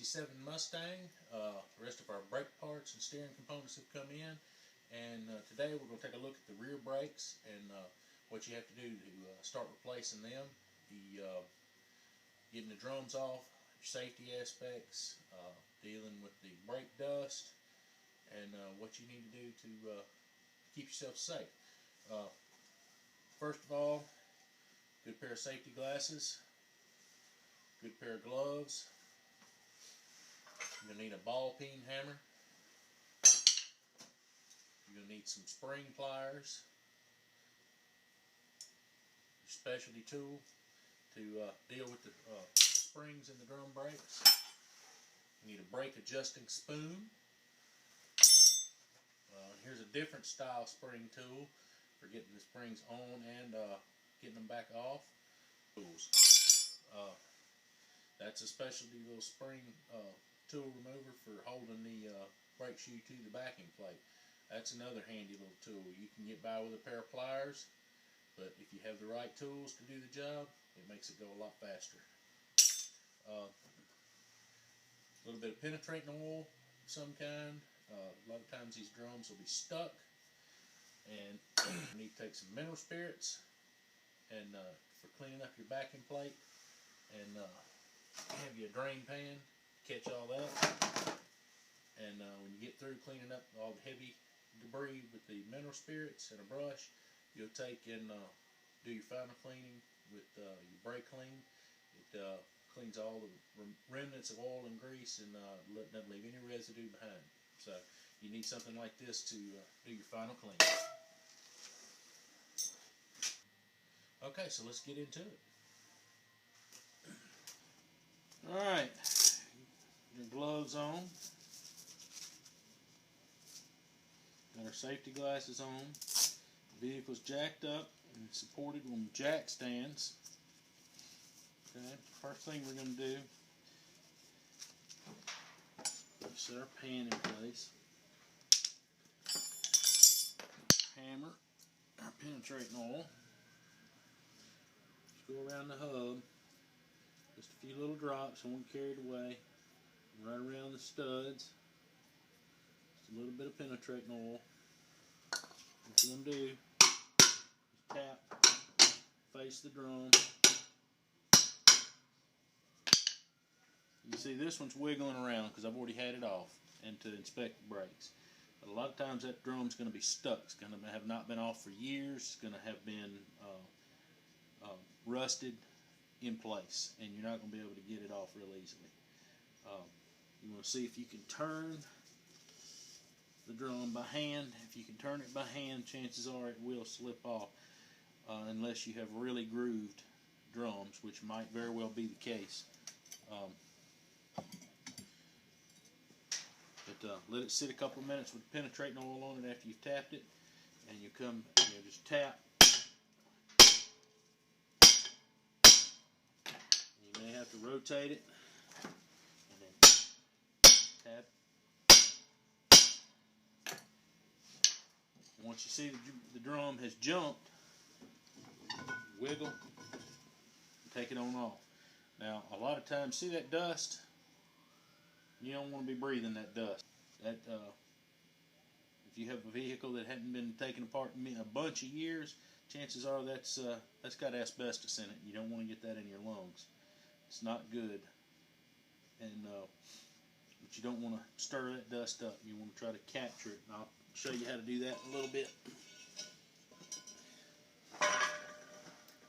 '67 Mustang. The rest of our brake parts and steering components have come in, and today we're going to take a look at the rear brakes and what you have to do to start replacing them, getting the drums off, safety aspects, dealing with the brake dust, and what you need to do to keep yourself safe. First of all, good pair of safety glasses, good pair of gloves. You're going to need a ball peen hammer. You're going to need some spring pliers, your specialty tool to deal with the springs in the drum brakes. You need a brake adjusting spoon. Here's a different style spring tool for getting the springs on and getting them back off. Tools. That's a specialty little spring tool remover for holding the brake shoe to the backing plate. That's another handy little tool. You can get by with a pair of pliers, but if you have the right tools to do the job, it makes it go a lot faster. A little bit of penetrating oil of some kind. A lot of times these drums will be stuck, and you need to take some mineral spirits and for cleaning up your backing plate, and have you a drain pan, catch all that, and when you get through cleaning up all the heavy debris with the mineral spirits and a brush, you'll take and do your final cleaning with your brake clean. It cleans all the remnants of oil and grease and doesn't leave any residue behind. So you need something like this to do your final clean. Okay, so let's get into it. Alright, your gloves on, got our safety glasses on, the vehicle's jacked up and supported on jack stands. Okay, first thing we're going to do, set our pan in place, hammer our penetrating oil, just go around the hub. Just a few little drops, I won't carry it away. Right around the studs. Just a little bit of penetrating oil. What you want to do is tap, face the drum. You see this one's wiggling around because I've already had it off and to inspect the brakes. But a lot of times that drum's going to be stuck. It's going to have not been off for years. It's going to have been rusted in place, and you're not going to be able to get it off real easily. You want to see if you can turn the drum by hand. If you can turn it by hand, chances are it will slip off, unless you have really grooved drums, which might very well be the case. But let it sit a couple of minutes with penetrating oil on it after you've tapped it, and you come and you just tap. You may have to rotate it and then tap. Once you see the drum has jumped, wiggle, take it on off. Now, a lot of times, see that dust? You don't want to be breathing that dust. That if you have a vehicle that hadn't been taken apart in a bunch of years, chances are that's got asbestos in it. You don't want to get that in your lungs. It's not good, and but you don't want to stir that dust up. You want to try to capture it, and I'll show you how to do that in a little bit.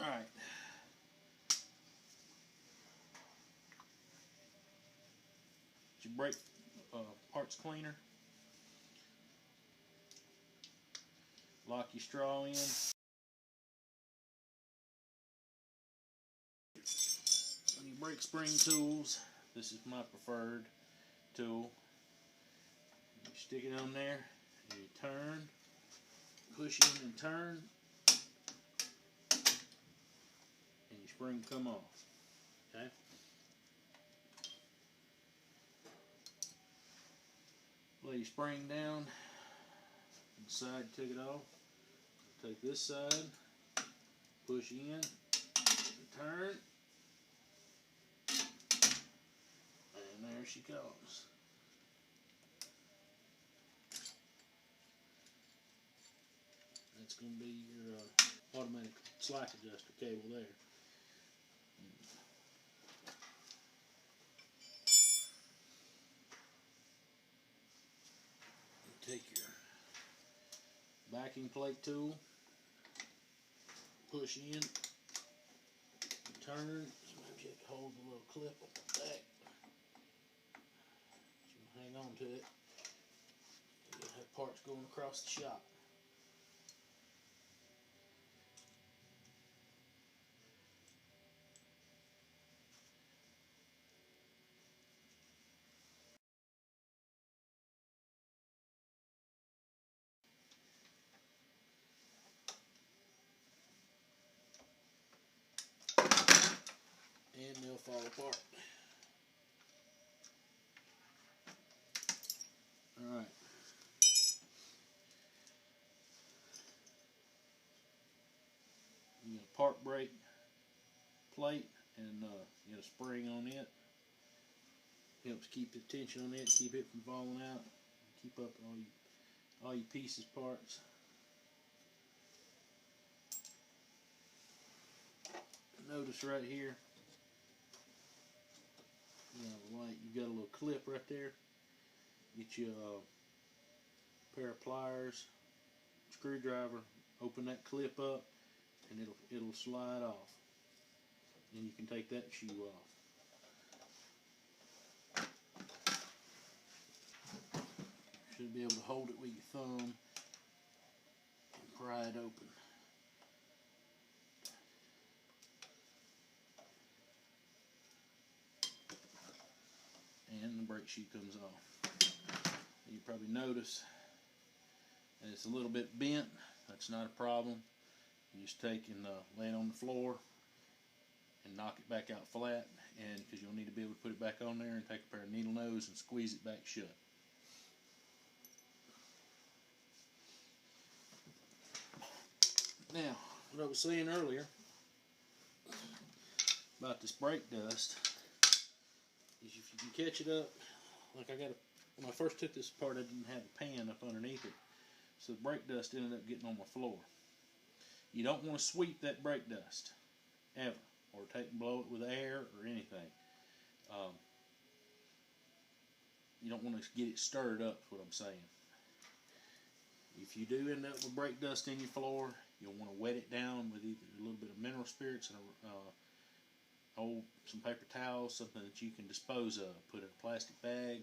Alright. Your brake parts cleaner. Lock your straw in. On your brake spring tools, this is my preferred tool. You stick it on there and you turn, push in and turn, and your spring will come off. Okay? Lay your spring down, and side took it off. Take this side, push in, turn, and And there she comes. That's going to be your automatic slack adjuster cable there. Take your backing plate tool, push in, turn. Sometimes you have to hold the little clip on the back. So hang on to it. You'll have parts going across the shop. And they'll fall apart. Alright. You got a park brake plate and you got a spring on it. Helps keep the tension on it, keep it from falling out, keep up all your pieces, parts. Notice right here, you've got a little clip right there. Get you a pair of pliers, screwdriver, open that clip up, and it'll slide off. And you can take that shoe off. Should be able to hold it with your thumb and pry it open. And the brake shoe comes off. You probably notice that it's a little bit bent. That's not a problem. You just take and lay it on the floor and knock it back out flat, and because you'll need to be able to put it back on there and take a pair of needle nose and squeeze it back shut. Now, what I was saying earlier about this brake dust is if you can catch it up, like when I first took this apart, I didn't have a pan up underneath it, so the brake dust ended up getting on my floor. You don't want to sweep that brake dust, ever, or take and blow it with air or anything. You don't want to get it stirred up, is what I'm saying. If you do end up with brake dust in your floor, you'll want to wet it down with either a little bit of mineral spirits and some paper towels, something that you can dispose of. Put it in a plastic bag,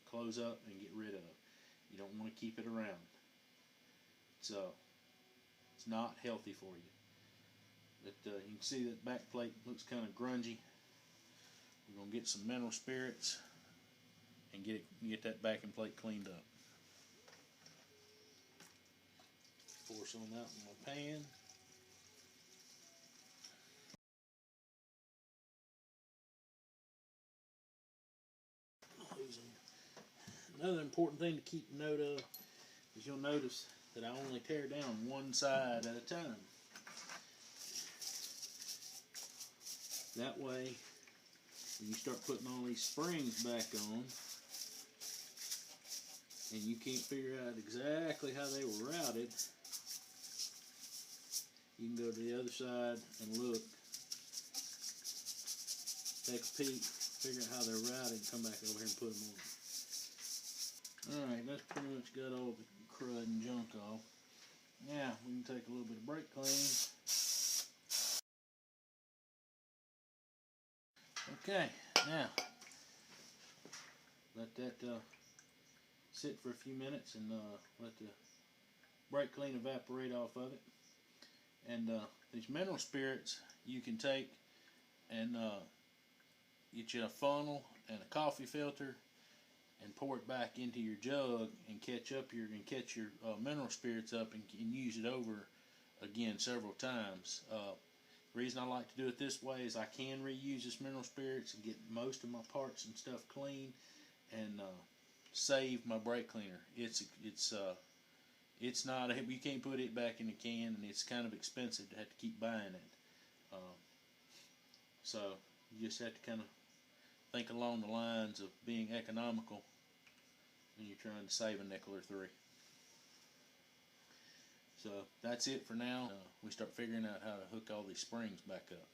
close up, and get rid of. You don't want to keep it around. So it's not healthy for you. But you can see that back plate looks kind of grungy. We're going to get some mineral spirits and get that backing plate cleaned up. Pour some out in my pan. Another important thing to keep note of is you'll notice that I only tear down one side at a time. That way, when you start putting all these springs back on, and you can't figure out exactly how they were routed, you can go to the other side and look, take a peek, figure out how they're routed, and come back over here and put them on. Alright, that's pretty much got all the crud and junk off. Now, we can take a little bit of brake clean. Okay, now, let that sit for a few minutes and let the brake clean evaporate off of it. And these mineral spirits you can take and get you a funnel and a coffee filter and pour it back into your jug and catch your mineral spirits up and use it over again several times. The reason I like to do it this way is I can reuse this mineral spirits and get most of my parts and stuff clean and save my brake cleaner. It's not you can't put it back in the can, and it's kind of expensive to have to keep buying it. So you just have to kind of think along the lines of being economical when you're trying to save a nickel or three. So that's it for now. We start figuring out how to hook all these springs back up.